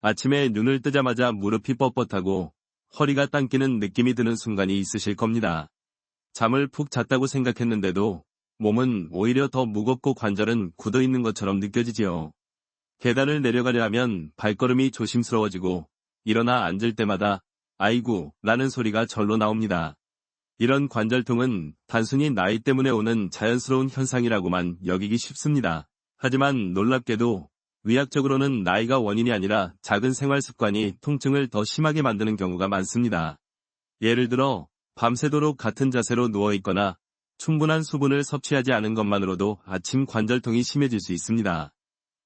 아침에 눈을 뜨자마자 무릎이 뻣뻣하고 허리가 당기는 느낌이 드는 순간이 있으실 겁니다. 잠을 푹 잤다고 생각했는데도 몸은 오히려 더 무겁고 관절은 굳어 있는 것처럼 느껴지지요. 계단을 내려가려 하면 발걸음이 조심스러워지고 일어나 앉을 때마다 아이고 라는 소리가 절로 나옵니다. 이런 관절통은 단순히 나이 때문에 오는 자연스러운 현상이라고만 여기기 쉽습니다. 하지만 놀랍게도 의학적으로는 나이가 원인이 아니라 작은 생활 습관이 통증을 더 심하게 만드는 경우가 많습니다. 예를 들어 밤새도록 같은 자세로 누워있거나 충분한 수분을 섭취하지 않은 것만으로도 아침 관절통이 심해질 수 있습니다.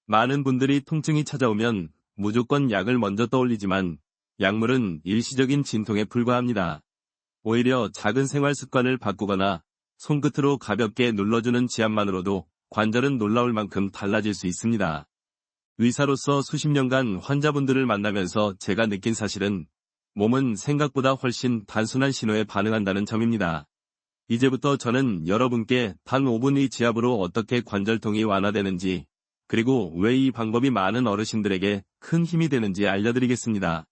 많은 분들이 통증이 찾아오면 무조건 약을 먼저 떠올리지만 약물은 일시적인 진통에 불과합니다. 오히려 작은 생활 습관을 바꾸거나 손끝으로 가볍게 눌러주는 지압만으로도 관절은 놀라울 만큼 달라질 수 있습니다. 의사로서 수십 년간 환자분들을 만나면서 제가 느낀 사실은 몸은 생각보다 훨씬 단순한 신호에 반응한다는 점입니다. 이제부터 저는 여러분께 단 5분의 지압으로 어떻게 관절통이 완화되는지, 그리고 왜 이 방법이 많은 어르신들에게 큰 힘이 되는지 알려드리겠습니다.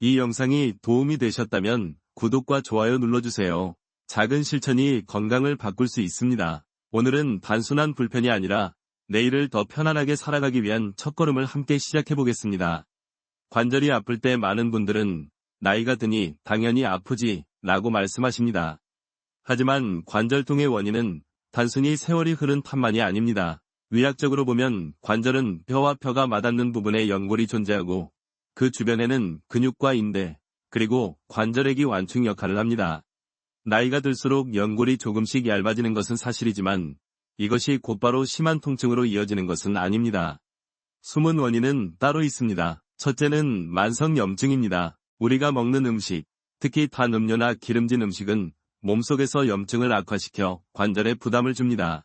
이 영상이 도움이 되셨다면 구독과 좋아요 눌러주세요. 작은 실천이 건강을 바꿀 수 있습니다. 오늘은 단순한 불편이 아니라 내일을 더 편안하게 살아가기 위한 첫걸음을 함께 시작해보겠습니다. 관절이 아플 때 많은 분들은 나이가 드니 당연히 아프지 라고 말씀하십니다. 하지만 관절통의 원인은 단순히 세월이 흐른 탓만이 아닙니다. 의학적으로 보면 관절은 뼈와 뼈가 맞닿는 부분에 연골이 존재하고 그 주변에는 근육과 인대, 그리고 관절액이 완충 역할을 합니다. 나이가 들수록 연골이 조금씩 얇아지는 것은 사실이지만 이것이 곧바로 심한 통증으로 이어지는 것은 아닙니다. 숨은 원인은 따로 있습니다. 첫째는 만성염증입니다. 우리가 먹는 음식, 특히 단 음료나 기름진 음식은 몸속에서 염증을 악화시켜 관절에 부담을 줍니다.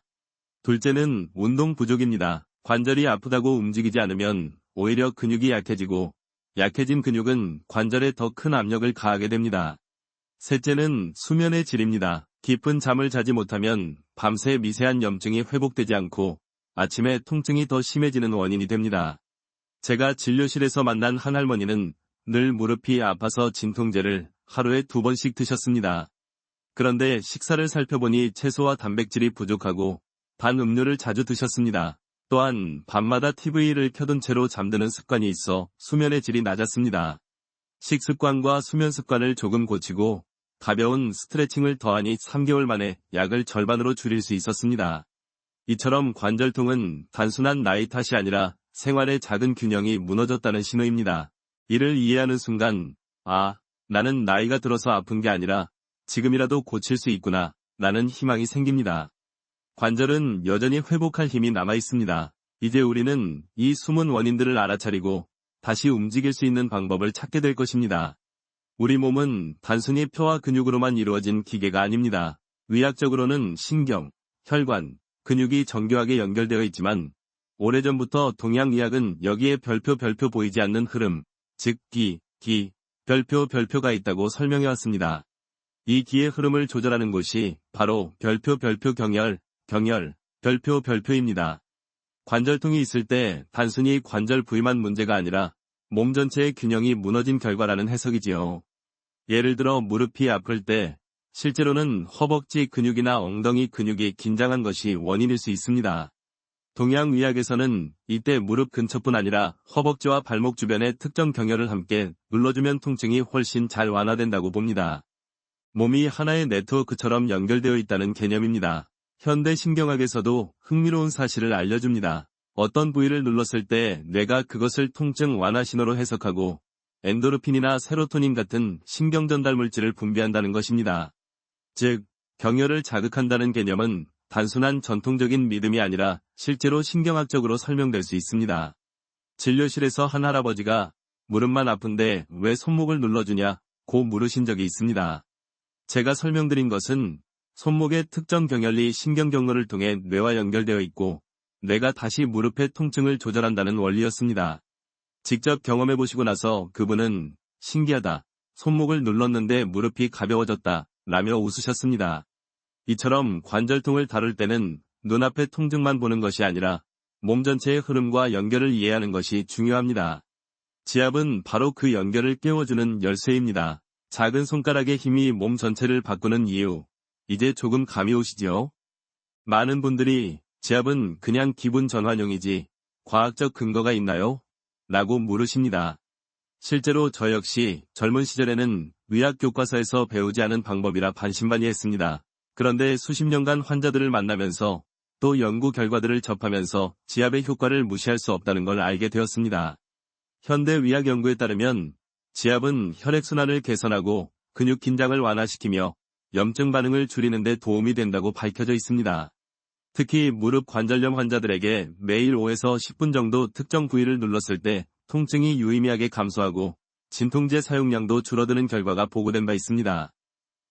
둘째는 운동 부족입니다. 관절이 아프다고 움직이지 않으면 오히려 근육이 약해지고 약해진 근육은 관절에 더 큰 압력을 가하게 됩니다. 셋째는 수면의 질입니다. 깊은 잠을 자지 못하면 밤새 미세한 염증이 회복되지 않고 아침에 통증이 더 심해지는 원인이 됩니다. 제가 진료실에서 만난 한 할머니는 늘 무릎이 아파서 진통제를 하루에 2번씩 드셨습니다. 그런데 식사를 살펴보니 채소와 단백질이 부족하고 단 음료를 자주 드셨습니다. 또한 밤마다 TV를 켜둔 채로 잠드는 습관이 있어 수면의 질이 낮았습니다. 식습관과 수면 습관을 조금 고치고 가벼운 스트레칭을 더하니 3개월 만에 약을 절반으로 줄일 수 있었습니다. 이처럼 관절통은 단순한 나이 탓이 아니라 생활의 작은 균형이 무너졌다는 신호입니다. 이를 이해하는 순간, 나는 나이가 들어서 아픈 게 아니라 지금이라도 고칠 수 있구나 라는 희망이 생깁니다. 관절은 여전히 회복할 힘이 남아 있습니다. 이제 우리는 이 숨은 원인들을 알아차리고 다시 움직일 수 있는 방법을 찾게 될 것입니다. 우리 몸은 단순히 뼈와 근육으로만 이루어진 기계가 아닙니다. 의학적으로는 신경, 혈관, 근육이 정교하게 연결되어 있지만 오래전부터 동양의학은 여기에 별표 보이지 않는 흐름, 즉 별표가 있다고 설명해왔습니다. 이 기의 흐름을 조절하는 곳이 바로 별표 별표입니다. 관절통이 있을 때 단순히 관절 부위만 문제가 아니라 몸 전체의 균형이 무너진 결과라는 해석이지요. 예를 들어 무릎이 아플 때 실제로는 허벅지 근육이나 엉덩이 근육이 긴장한 것이 원인일 수 있습니다. 동양의학에서는 이때 무릎 근처뿐 아니라 허벅지와 발목 주변의 특정 경혈을 함께 눌러주면 통증이 훨씬 잘 완화된다고 봅니다. 몸이 하나의 네트워크처럼 연결되어 있다는 개념입니다. 현대 신경학에서도 흥미로운 사실을 알려줍니다. 어떤 부위를 눌렀을 때 뇌가 그것을 통증 완화 신호로 해석하고 엔도르핀이나 세로토닌 같은 신경 전달 물질을 분비한다는 것입니다. 즉, 경혈을 자극한다는 개념은 단순한 전통적인 믿음이 아니라 실제로 신경학적으로 설명될 수 있습니다. 진료실에서 한 할아버지가 무릎만 아픈데 왜 손목을 눌러주냐고 물으신 적이 있습니다. 제가 설명드린 것은 손목의 특정 경혈이 신경 경로를 통해 뇌와 연결되어 있고 뇌가 다시 무릎의 통증을 조절한다는 원리였습니다. 직접 경험해보시고 나서 그분은 신기하다, 손목을 눌렀는데 무릎이 가벼워졌다 라며 웃으셨습니다. 이처럼 관절통을 다룰 때는 눈앞의 통증만 보는 것이 아니라 몸 전체의 흐름과 연결을 이해하는 것이 중요합니다. 지압은 바로 그 연결을 깨워주는 열쇠입니다. 작은 손가락의 힘이 몸 전체를 바꾸는 이유. 이제 조금 감이 오시죠? 많은 분들이 지압은 그냥 기분 전환용이지 과학적 근거가 있나요? 라고 물으십니다. 실제로 저 역시 젊은 시절에는 의학 교과서에서 배우지 않은 방법이라 반신반의했습니다. 그런데 수십 년간 환자들을 만나면서 또 연구 결과들을 접하면서 지압의 효과를 무시할 수 없다는 걸 알게 되었습니다. 현대 의학 연구에 따르면 지압은 혈액순환을 개선하고 근육 긴장을 완화시키며 염증 반응을 줄이는 데 도움이 된다고 밝혀져 있습니다. 특히 무릎 관절염 환자들에게 매일 5에서 10분 정도 특정 부위를 눌렀을 때 통증이 유의미하게 감소하고 진통제 사용량도 줄어드는 결과가 보고된 바 있습니다.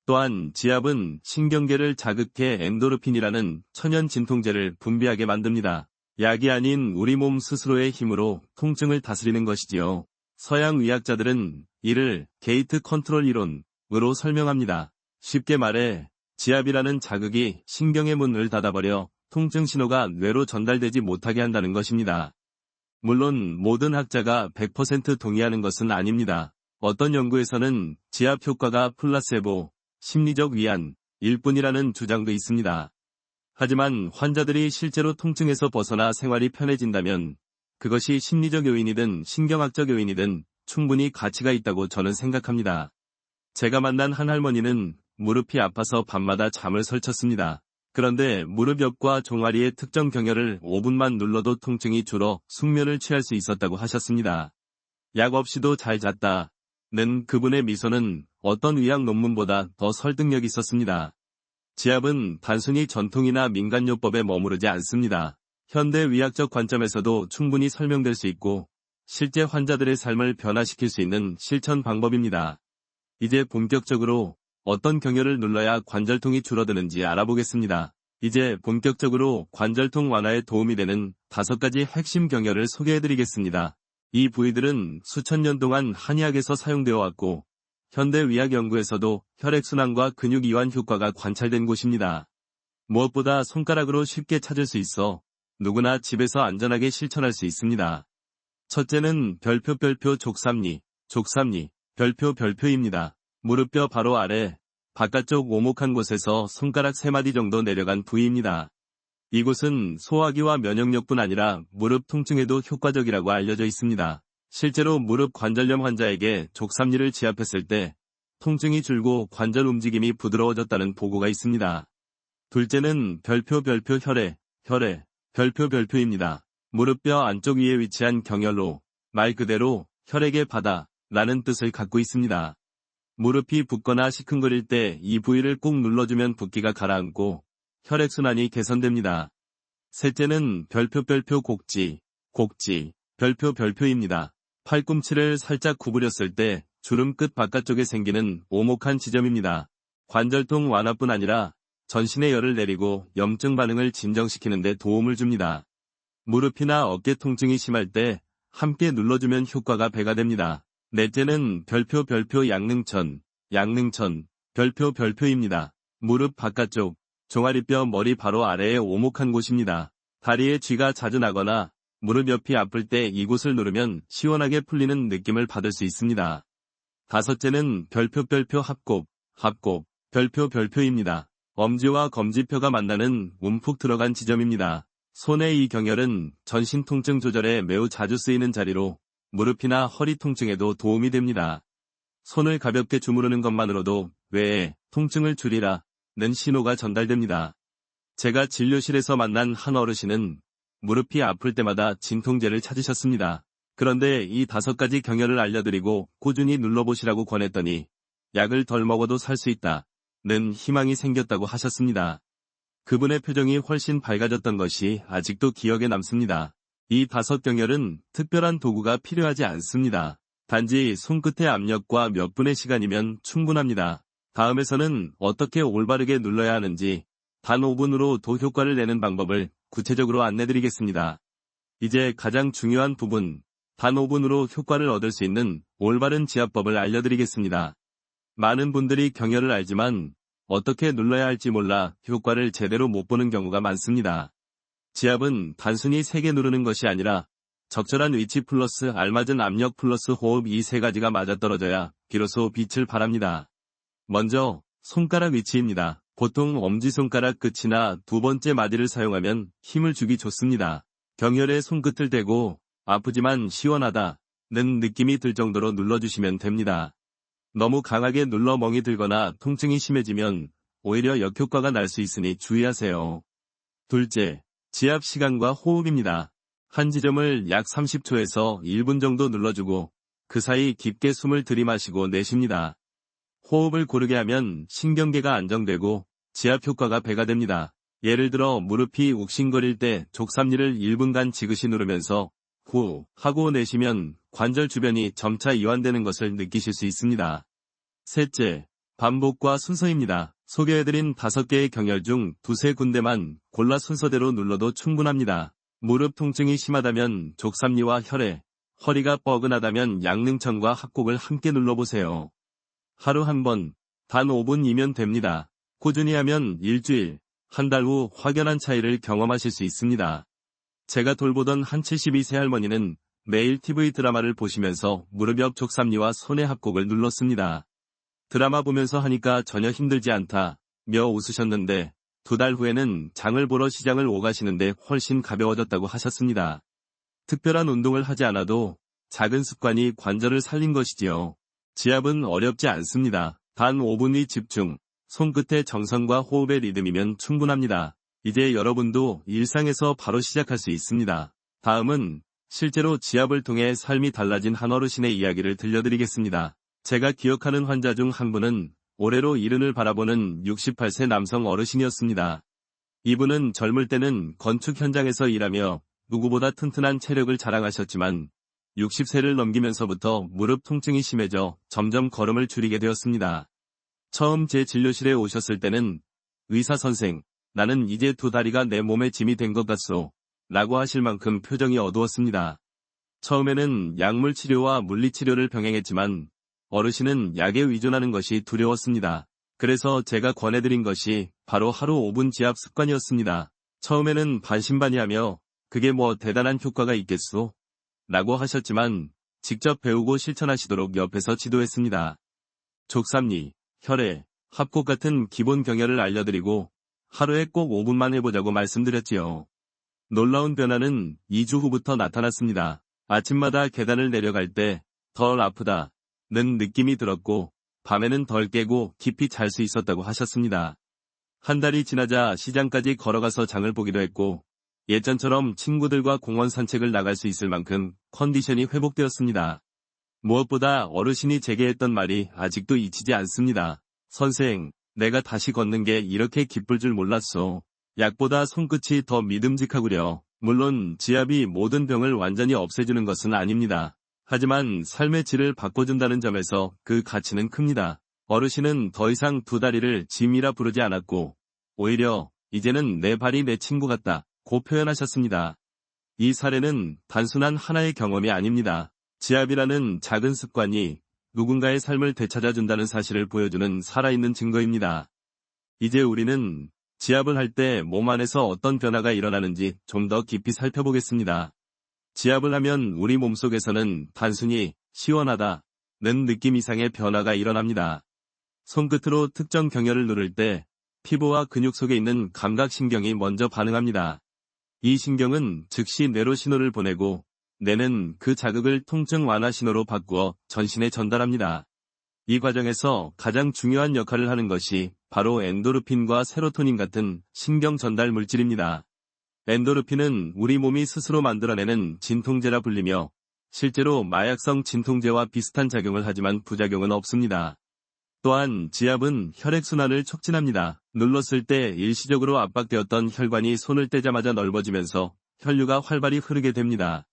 또한 지압은 신경계를 자극해 엔도르핀이라는 천연 진통제를 분비하게 만듭니다. 약이 아닌 우리 몸 스스로의 힘으로 통증을 다스리는 것이지요. 서양 의학자들은 이를 게이트 컨트롤 이론으로 설명합니다. 쉽게 말해 지압이라는 자극이 신경의 문을 닫아버려 통증 신호가 뇌로 전달되지 못하게 한다는 것입니다. 물론 모든 학자가 100% 동의하는 것은 아닙니다. 어떤 연구에서는 지압 효과가 플라세보, 심리적 위안일 뿐이라는 주장도 있습니다. 하지만 환자들이 실제로 통증에서 벗어나 생활이 편해진다면 그것이 심리적 요인이든 신경학적 요인이든 충분히 가치가 있다고 저는 생각합니다. 제가 만난 한 할머니는 무릎이 아파서 밤마다 잠을 설쳤습니다. 그런데 무릎 옆과 종아리의 특정 경혈을 5분만 눌러도 통증이 줄어 숙면을 취할 수 있었다고 하셨습니다. 약 없이도 잘 잤다는 그분의 미소는 어떤 의학 논문보다 더 설득력이 있었습니다. 지압은 단순히 전통이나 민간요법에 머무르지 않습니다. 현대 의학적 관점에서도 충분히 설명될 수 있고 실제 환자들의 삶을 변화시킬 수 있는 실천 방법입니다. 이제 본격적으로 어떤 경혈을 눌러야 관절통이 줄어드는지 알아보겠습니다. 이제 본격적으로 관절통 완화에 도움이 되는 5가지 핵심 경혈을 소개해드리겠습니다. 이 부위들은 수천 년 동안 한의학에서 사용되어 왔고 현대 의학 연구에서도 혈액순환과 근육 이완 효과가 관찰된 곳입니다. 무엇보다 손가락으로 쉽게 찾을 수 있어 누구나 집에서 안전하게 실천할 수 있습니다. 첫째는 별표 족삼리, 별표입니다. 무릎뼈 바로 아래, 바깥쪽 오목한 곳에서 손가락 3마디 정도 내려간 부위입니다. 이곳은 소화기와 면역력뿐 아니라 무릎 통증에도 효과적이라고 알려져 있습니다. 실제로 무릎 관절염 환자에게 족삼리를 지압했을 때 통증이 줄고 관절 움직임이 부드러워졌다는 보고가 있습니다. 둘째는 별표 별표입니다. 무릎뼈 안쪽 위에 위치한 경혈로 말 그대로 혈액의 바다라는 뜻을 갖고 있습니다. 무릎이 붓거나 시큰거릴 때 이 부위를 꾹 눌러주면 붓기가 가라앉고 혈액순환이 개선됩니다. 셋째는 별표 별표입니다. 팔꿈치를 살짝 구부렸을 때 주름 끝 바깥쪽에 생기는 오목한 지점입니다. 관절통 완화뿐 아니라 전신의 열을 내리고 염증 반응을 진정시키는 데 도움을 줍니다. 무릎이나 어깨 통증이 심할 때 함께 눌러주면 효과가 배가 됩니다. 넷째는 별표 양릉천 별표입니다. 무릎 바깥쪽, 종아리뼈 머리 바로 아래에 오목한 곳입니다. 다리에 쥐가 자주 나거나 무릎 옆이 아플 때 이곳을 누르면 시원하게 풀리는 느낌을 받을 수 있습니다. 다섯째는 별표 합곱, 별표입니다. 엄지와 검지표가 만나는 움푹 들어간 지점입니다. 손의 이 경혈은 전신 통증 조절에 매우 자주 쓰이는 자리로 무릎이나 허리 통증에도 도움이 됩니다. 손을 가볍게 주무르는 것만으로도 뇌에 통증을 줄이라는 신호가 전달됩니다. 제가 진료실에서 만난 한 어르신은 무릎이 아플 때마다 진통제를 찾으셨습니다. 그런데 이 5가지 경혈을 알려드리고 꾸준히 눌러보시라고 권했더니 약을 덜 먹어도 살 수 있다는 희망이 생겼다고 하셨습니다. 그분의 표정이 훨씬 밝아졌던 것이 아직도 기억에 남습니다. 이 5 경혈은 특별한 도구가 필요하지 않습니다. 단지 손끝의 압력과 몇 분의 시간이면 충분합니다. 다음에서는 어떻게 올바르게 눌러야 하는지 단 5분으로 도 효과를 내는 방법을 구체적으로 안내드리겠습니다. 이제 가장 중요한 부분, 단 5분으로 효과를 얻을 수 있는 올바른 지압법을 알려드리겠습니다. 많은 분들이 경혈을 알지만 어떻게 눌러야 할지 몰라 효과를 제대로 못 보는 경우가 많습니다. 지압은 단순히 세게 누르는 것이 아니라 적절한 위치 플러스 알맞은 압력 플러스 호흡 이 세 가지가 맞아떨어져야 비로소 빛을 발합니다. 먼저 손가락 위치입니다. 보통 엄지손가락 끝이나 두 번째 마디를 사용하면 힘을 주기 좋습니다. 경혈에 손끝을 대고 아프지만 시원하다는 느낌이 들 정도로 눌러주시면 됩니다. 너무 강하게 눌러 멍이 들거나 통증이 심해지면 오히려 역효과가 날 수 있으니 주의하세요. 둘째, 지압 시간과 호흡입니다. 한 지점을 약 30초에서 1분 정도 눌러주고 그 사이 깊게 숨을 들이마시고 내쉽니다. 호흡을 고르게 하면 신경계가 안정되고 지압 효과가 배가 됩니다. 예를 들어 무릎이 욱신거릴 때 족삼리를 1분간 지그시 누르면서 후 하고 내쉬면 관절 주변이 점차 이완되는 것을 느끼실 수 있습니다. 셋째, 반복과 순서입니다. 소개해드린 5개의 경혈 중 두세 군데만 골라 순서대로 눌러도 충분합니다. 무릎 통증이 심하다면 족삼리와 혈액, 허리가 뻐근하다면 양릉천과 합곡을 함께 눌러보세요. 하루 한 번, 단 5분이면 됩니다. 꾸준히 하면 일주일, 한 달 후 확연한 차이를 경험하실 수 있습니다. 제가 돌보던 한 72세 할머니는 매일 TV 드라마를 보시면서 무릎 옆 족삼리와 손의 합곡을 눌렀습니다. 드라마 보면서 하니까 전혀 힘들지 않다며 웃으셨는데 2달 후에는 장을 보러 시장을 오가시는데 훨씬 가벼워졌다고 하셨습니다. 특별한 운동을 하지 않아도 작은 습관이 관절을 살린 것이지요. 지압은 어렵지 않습니다. 단 5분의 집중, 손끝의 정성과 호흡의 리듬이면 충분합니다. 이제 여러분도 일상에서 바로 시작할 수 있습니다. 다음은 실제로 지압을 통해 삶이 달라진 한 어르신의 이야기를 들려드리겠습니다. 제가 기억하는 환자 중 한 분은 올해로 이른을 바라보는 68세 남성 어르신이었습니다. 이분은 젊을 때는 건축 현장에서 일하며 누구보다 튼튼한 체력을 자랑하셨지만 60세를 넘기면서부터 무릎 통증이 심해져 점점 걸음을 줄이게 되었습니다. 처음 제 진료실에 오셨을 때는 의사 선생, 나는 이제 2다리가 내 몸에 짐이 된 것 같소 라고 하실 만큼 표정이 어두웠습니다. 처음에는 약물 치료와 물리 치료를 병행했지만 어르신은 약에 의존하는 것이 두려웠습니다. 그래서 제가 권해드린 것이 바로 하루 5분 지압 습관이었습니다. 처음에는 반신반의하며 그게 뭐 대단한 효과가 있겠소? 라고 하셨지만 직접 배우고 실천하시도록 옆에서 지도했습니다. 족삼리, 혈액, 합곡 같은 기본 경혈을 알려드리고 하루에 꼭 5분만 해보자고 말씀드렸지요. 놀라운 변화는 2주 후부터 나타났습니다. 아침마다 계단을 내려갈 때 덜 아프다는 느낌이 들었고 밤에는 덜 깨고 깊이 잘 수 있었다고 하셨습니다. 한 달이 지나자 시장까지 걸어가서 장을 보기도 했고 예전처럼 친구들과 공원 산책을 나갈 수 있을 만큼 컨디션이 회복되었습니다. 무엇보다 어르신이 제게 했던 말이 아직도 잊히지 않습니다. 선생, 내가 다시 걷는 게 이렇게 기쁠 줄 몰랐어. 약보다 손끝이 더 믿음직하구려. 물론 지압이 모든 병을 완전히 없애주는 것은 아닙니다. 하지만 삶의 질을 바꿔준다는 점에서 그 가치는 큽니다. 어르신은 더 이상 2다리를 짐이라 부르지 않았고 오히려 이제는 내 발이 내 친구 같다 고 표현하셨습니다. 이 사례는 단순한 하나의 경험이 아닙니다. 지압이라는 작은 습관이 누군가의 삶을 되찾아준다는 사실을 보여주는 살아있는 증거입니다. 이제 우리는 지압을 할 때 몸 안에서 어떤 변화가 일어나는지 좀 더 깊이 살펴보겠습니다. 지압을 하면 우리 몸속에서는 단순히 시원하다는 느낌 이상의 변화가 일어납니다. 손끝으로 특정 경혈을 누를 때 피부와 근육 속에 있는 감각신경이 먼저 반응합니다. 이 신경은 즉시 뇌로 신호를 보내고 뇌는 그 자극을 통증 완화 신호로 바꾸어 전신에 전달합니다. 이 과정에서 가장 중요한 역할을 하는 것이 바로 엔도르핀과 세로토닌 같은 신경 전달 물질입니다. 엔도르핀은 우리 몸이 스스로 만들어내는 진통제라 불리며 실제로 마약성 진통제와 비슷한 작용을 하지만 부작용은 없습니다. 또한 지압은 혈액순환을 촉진합니다. 눌렀을 때 일시적으로 압박되었던 혈관이 손을 떼자마자 넓어지면서 혈류가 활발히 흐르게 됩니다.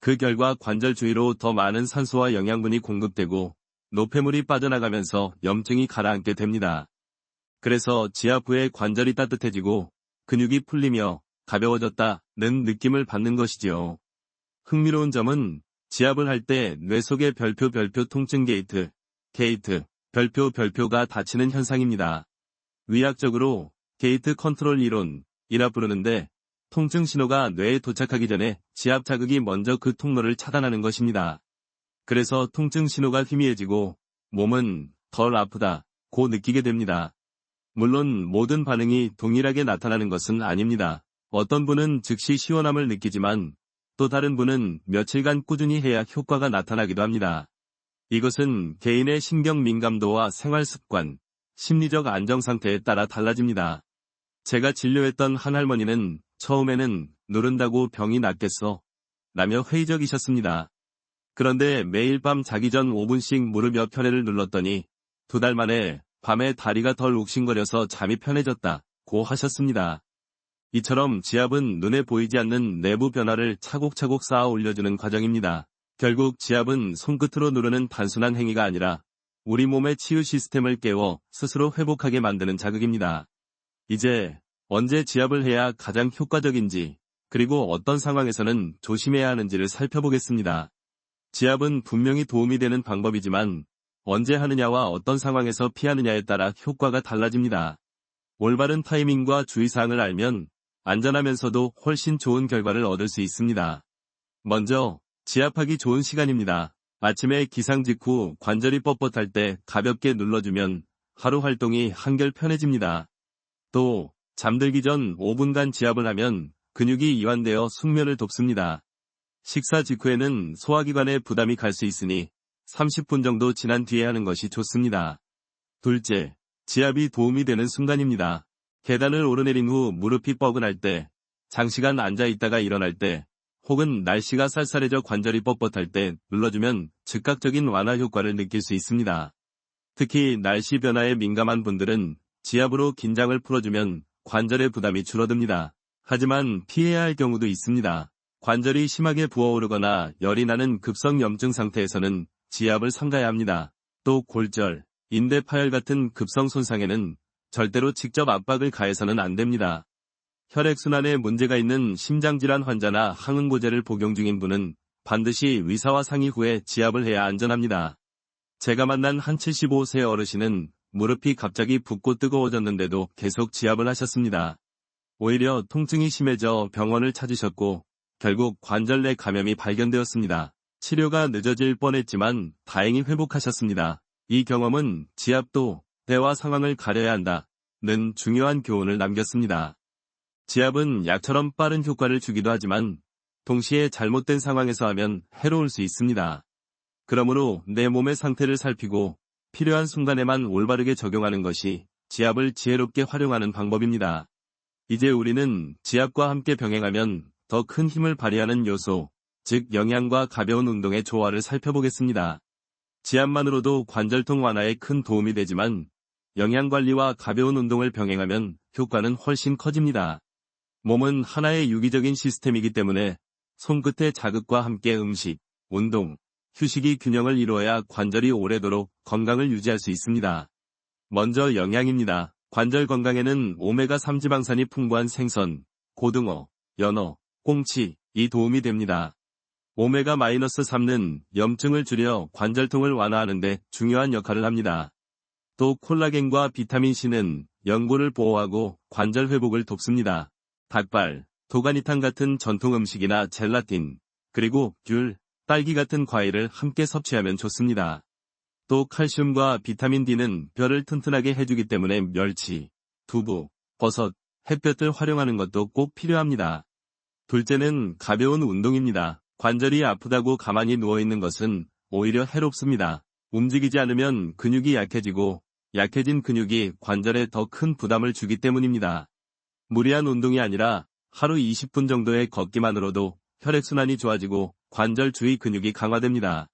그 결과 관절 주위로 더 많은 산소와 영양분이 공급되고 노폐물이 빠져나가면서 염증이 가라앉게 됩니다. 그래서 지압 후에 관절이 따뜻해지고 근육이 풀리며 가벼워졌다는 느낌을 받는 것이지요. 흥미로운 점은 지압을 할 때 뇌 속의 별표 통증 게이트, 별표가 닫히는 현상입니다. 의학적으로 게이트 컨트롤 이론이라 부르는데 통증 신호가 뇌에 도착하기 전에 지압 자극이 먼저 그 통로를 차단하는 것입니다. 그래서 통증 신호가 희미해지고 몸은 덜 아프다고 느끼게 됩니다. 물론 모든 반응이 동일하게 나타나는 것은 아닙니다. 어떤 분은 즉시 시원함을 느끼지만 또 다른 분은 며칠간 꾸준히 해야 효과가 나타나기도 합니다. 이것은 개인의 신경 민감도와 생활 습관, 심리적 안정 상태에 따라 달라집니다. 제가 진료했던 한 할머니는 처음에는 누른다고 병이 낫겠어 라며 회의적이셨습니다. 그런데 매일 밤 자기 전 5분씩 무릎 옆 혈액을 눌렀더니 2달 만에 밤에 다리가 덜 욱신거려서 잠이 편해졌다고 하셨습니다. 이처럼 지압은 눈에 보이지 않는 내부 변화를 차곡차곡 쌓아 올려주는 과정입니다. 결국 지압은 손끝으로 누르는 단순한 행위가 아니라 우리 몸의 치유 시스템을 깨워 스스로 회복하게 만드는 자극입니다. 이제 언제 지압을 해야 가장 효과적인지, 그리고 어떤 상황에서는 조심해야 하는지를 살펴보겠습니다. 지압은 분명히 도움이 되는 방법이지만 언제 하느냐와 어떤 상황에서 피하느냐에 따라 효과가 달라집니다. 올바른 타이밍과 주의사항을 알면 안전하면서도 훨씬 좋은 결과를 얻을 수 있습니다. 먼저, 지압하기 좋은 시간입니다. 아침에 기상 직후 관절이 뻣뻣할 때 가볍게 눌러주면 하루 활동이 한결 편해집니다. 또 잠들기 전 5분간 지압을 하면 근육이 이완되어 숙면을 돕습니다. 식사 직후에는 소화기관에 부담이 갈 수 있으니 30분 정도 지난 뒤에 하는 것이 좋습니다. 둘째, 지압이 도움이 되는 순간입니다. 계단을 오르내린 후 무릎이 뻐근할 때, 장시간 앉아 있다가 일어날 때, 혹은 날씨가 쌀쌀해져 관절이 뻣뻣할 때 눌러주면 즉각적인 완화 효과를 느낄 수 있습니다. 특히 날씨 변화에 민감한 분들은 지압으로 긴장을 풀어주면 관절의 부담이 줄어듭니다. 하지만 피해야 할 경우도 있습니다. 관절이 심하게 부어오르거나 열이 나는 급성 염증 상태에서는 지압을 삼가야 합니다. 또 골절, 인대 파열 같은 급성 손상에는 절대로 직접 압박을 가해서는 안 됩니다. 혈액순환에 문제가 있는 심장질환 환자나 항응고제를 복용 중인 분은 반드시 의사와 상의 후에 지압을 해야 안전합니다. 제가 만난 한 75세 어르신은 무릎이 갑자기 붓고 뜨거워졌는데도 계속 지압을 하셨습니다. 오히려 통증이 심해져 병원을 찾으셨고 결국 관절 내 감염이 발견되었습니다. 치료가 늦어질 뻔했지만 다행히 회복하셨습니다. 이 경험은 지압도 때와 상황을 가려야 한다는 중요한 교훈을 남겼습니다. 지압은 약처럼 빠른 효과를 주기도 하지만 동시에 잘못된 상황에서 하면 해로울 수 있습니다. 그러므로 내 몸의 상태를 살피고 필요한 순간에만 올바르게 적용하는 것이 지압을 지혜롭게 활용하는 방법입니다. 이제 우리는 지압과 함께 병행하면 더 큰 힘을 발휘하는 요소, 즉 영양과 가벼운 운동의 조화를 살펴보겠습니다. 지압만으로도 관절통 완화에 큰 도움이 되지만 영양관리와 가벼운 운동을 병행하면 효과는 훨씬 커집니다. 몸은 하나의 유기적인 시스템이기 때문에 손끝의 자극과 함께 음식, 운동, 휴식이 균형을 이루어야 관절이 오래도록 건강을 유지할 수 있습니다. 먼저 영양입니다. 관절 건강에는 오메가3 지방산이 풍부한 생선, 고등어, 연어, 꽁치, 이 도움이 됩니다. 오메가-3는 염증을 줄여 관절통을 완화하는 데 중요한 역할을 합니다. 또 콜라겐과 비타민C는 연골을 보호하고 관절 회복을 돕습니다. 닭발, 도가니탕 같은 전통 음식이나 젤라틴, 그리고 귤, 딸기 같은 과일을 함께 섭취하면 좋습니다. 또 칼슘과 비타민 D는 뼈를 튼튼하게 해주기 때문에 멸치, 두부, 버섯, 햇볕을 활용하는 것도 꼭 필요합니다. 둘째는 가벼운 운동입니다. 관절이 아프다고 가만히 누워있는 것은 오히려 해롭습니다. 움직이지 않으면 근육이 약해지고 약해진 근육이 관절에 더 큰 부담을 주기 때문입니다. 무리한 운동이 아니라 하루 20분 정도의 걷기만으로도 혈액순환이 좋아지고 관절 주위 근육이 강화됩니다.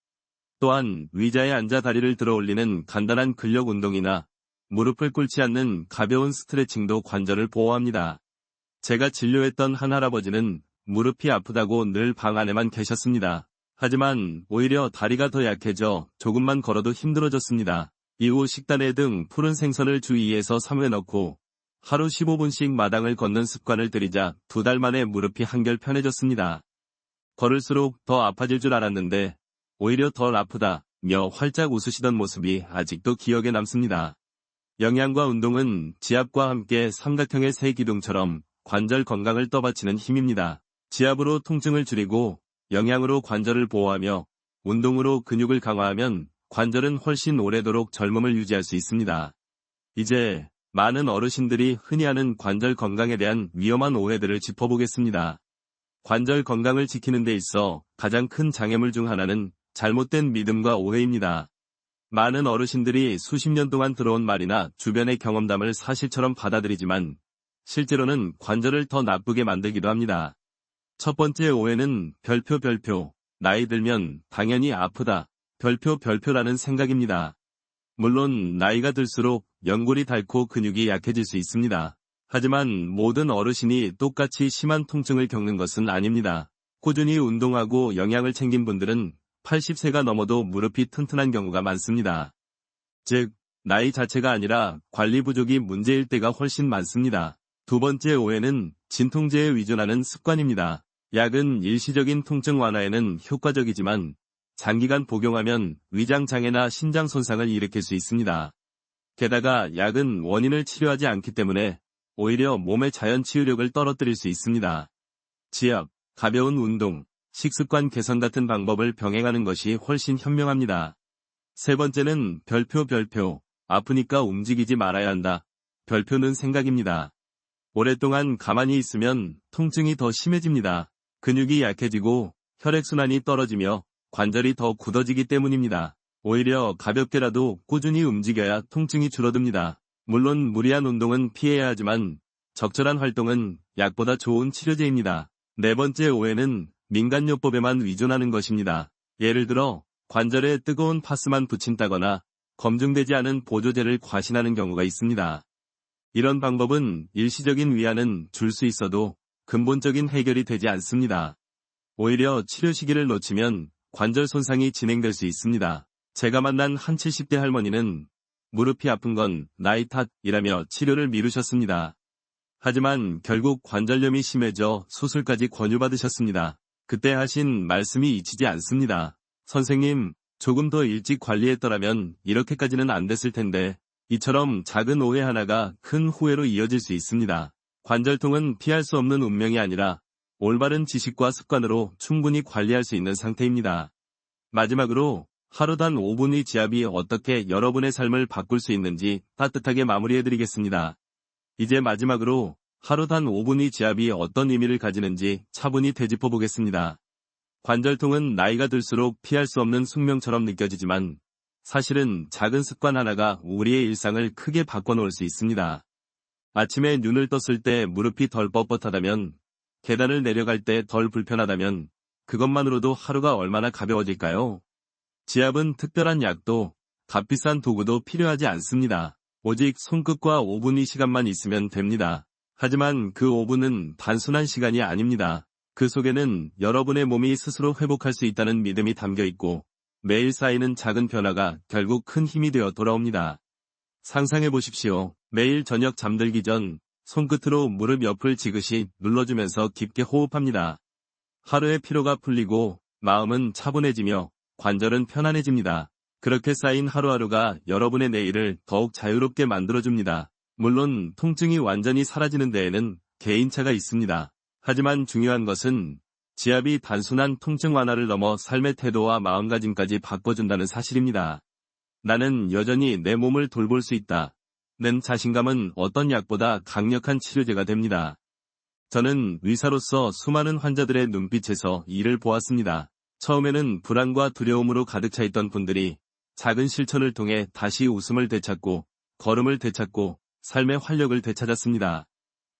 또한 의자에 앉아 다리를 들어 올리는 간단한 근력 운동이나 무릎을 꿇지 않는 가벼운 스트레칭도 관절을 보호합니다. 제가 진료했던 한 할아버지는 무릎이 아프다고 늘 방 안에만 계셨습니다. 하지만 오히려 다리가 더 약해져 조금만 걸어도 힘들어졌습니다. 이후 식단에 등 푸른 생선을 주 2에서 3회 넣고 하루 15분씩 마당을 걷는 습관을 들이자 2달 만에 무릎이 한결 편해졌습니다. 걸을수록 더 아파질 줄 알았는데 오히려 덜 아프다며 활짝 웃으시던 모습이 아직도 기억에 남습니다. 영양과 운동은 지압과 함께 삼각형의 세 기둥처럼 관절 건강을 떠받치는 힘입니다. 지압으로 통증을 줄이고 영양으로 관절을 보호하며 운동으로 근육을 강화하면 관절은 훨씬 오래도록 젊음을 유지할 수 있습니다. 이제 많은 어르신들이 흔히 하는 관절 건강에 대한 위험한 오해들을 짚어보겠습니다. 관절 건강을 지키는 데 있어 가장 큰 장애물 중 하나는 잘못된 믿음과 오해입니다. 많은 어르신들이 수십 년 동안 들어온 말이나 주변의 경험담을 사실처럼 받아들이지만 실제로는 관절을 더 나쁘게 만들기도 합니다. 첫 번째 오해는 별표, 나이 들면 당연히 아프다, 별표라는 생각입니다. 물론 나이가 들수록 연골이 닳고 근육이 약해질 수 있습니다. 하지만 모든 어르신이 똑같이 심한 통증을 겪는 것은 아닙니다. 꾸준히 운동하고 영양을 챙긴 분들은 80세가 넘어도 무릎이 튼튼한 경우가 많습니다. 즉, 나이 자체가 아니라 관리 부족이 문제일 때가 훨씬 많습니다. 두 번째 오해는 진통제에 의존하는 습관입니다. 약은 일시적인 통증 완화에는 효과적이지만 장기간 복용하면 위장장애나 신장 손상을 일으킬 수 있습니다. 게다가 약은 원인을 치료하지 않기 때문에 오히려 몸의 자연 치유력을 떨어뜨릴 수 있습니다. 지압, 가벼운 운동, 식습관 개선 같은 방법을 병행하는 것이 훨씬 현명합니다. 세 번째는 별표, 아프니까 움직이지 말아야 한다. 별표는 생각입니다. 오랫동안 가만히 있으면 통증이 더 심해집니다. 근육이 약해지고 혈액순환이 떨어지며 관절이 더 굳어지기 때문입니다. 오히려 가볍게라도 꾸준히 움직여야 통증이 줄어듭니다. 물론 무리한 운동은 피해야 하지만 적절한 활동은 약보다 좋은 치료제입니다. 네 번째 오해는 민간요법에만 의존하는 것입니다. 예를 들어 관절에 뜨거운 파스만 붙인다거나 검증되지 않은 보조제를 과신하는 경우가 있습니다. 이런 방법은 일시적인 위안은 줄 수 있어도 근본적인 해결이 되지 않습니다. 오히려 치료 시기를 놓치면 관절 손상이 진행될 수 있습니다. 제가 만난 한 70대 할머니는 무릎이 아픈 건 나이 탓이라며 치료를 미루셨습니다. 하지만 결국 관절염이 심해져 수술까지 권유받으셨습니다. 그때 하신 말씀이 잊히지 않습니다. 선생님, 조금 더 일찍 관리했더라면 이렇게까지는 안 됐을 텐데, 이처럼 작은 오해 하나가 큰 후회로 이어질 수 있습니다. 관절통은 피할 수 없는 운명이 아니라 올바른 지식과 습관으로 충분히 관리할 수 있는 상태입니다. 마지막으로 하루 단 5분의 지압이 어떻게 여러분의 삶을 바꿀 수 있는지 따뜻하게 마무리해드리겠습니다. 이제 마지막으로 하루 단 5분의 지압이 어떤 의미를 가지는지 차분히 되짚어 보겠습니다. 관절통은 나이가 들수록 피할 수 없는 숙명처럼 느껴지지만 사실은 작은 습관 하나가 우리의 일상을 크게 바꿔놓을 수 있습니다. 아침에 눈을 떴을 때 무릎이 덜 뻣뻣하다면, 계단을 내려갈 때 덜 불편하다면 그것만으로도 하루가 얼마나 가벼워질까요? 지압은 특별한 약도 값비싼 도구도 필요하지 않습니다. 오직 손끝과 5분의 시간만 있으면 됩니다. 하지만 그 5분은 단순한 시간이 아닙니다. 그 속에는 여러분의 몸이 스스로 회복할 수 있다는 믿음이 담겨 있고 매일 쌓이는 작은 변화가 결국 큰 힘이 되어 돌아옵니다. 상상해 보십시오. 매일 저녁 잠들기 전 손끝으로 무릎 옆을 지그시 눌러주면서 깊게 호흡합니다. 하루의 피로가 풀리고 마음은 차분해지며 관절은 편안해집니다. 그렇게 쌓인 하루하루가 여러분의 내일을 더욱 자유롭게 만들어줍니다. 물론 통증이 완전히 사라지는 데에는 개인차가 있습니다. 하지만 중요한 것은 지압이 단순한 통증 완화를 넘어 삶의 태도와 마음가짐까지 바꿔준다는 사실입니다. 나는 여전히 내 몸을 돌볼 수 있다. 는 자신감은 어떤 약보다 강력한 치료제가 됩니다. 저는 의사로서 수많은 환자들의 눈빛에서 이를 보았습니다. 처음에는 불안과 두려움으로 가득 차 있던 분들이 작은 실천을 통해 다시 웃음을 되찾고 걸음을 되찾고 삶의 활력을 되찾았습니다.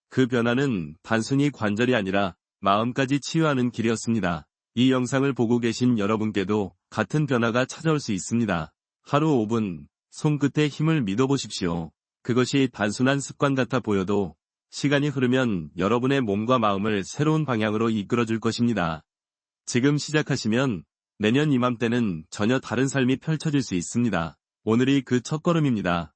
그 변화는 단순히 관절이 아니라 마음까지 치유하는 길이었습니다. 이 영상을 보고 계신 여러분께도 같은 변화가 찾아올 수 있습니다. 하루 5분, 손끝에 힘을 믿어보십시오. 그것이 단순한 습관 같아 보여도 시간이 흐르면 여러분의 몸과 마음을 새로운 방향으로 이끌어줄 것입니다. 지금 시작하시면 내년 이맘때는 전혀 다른 삶이 펼쳐질 수 있습니다. 오늘이 그 첫걸음입니다.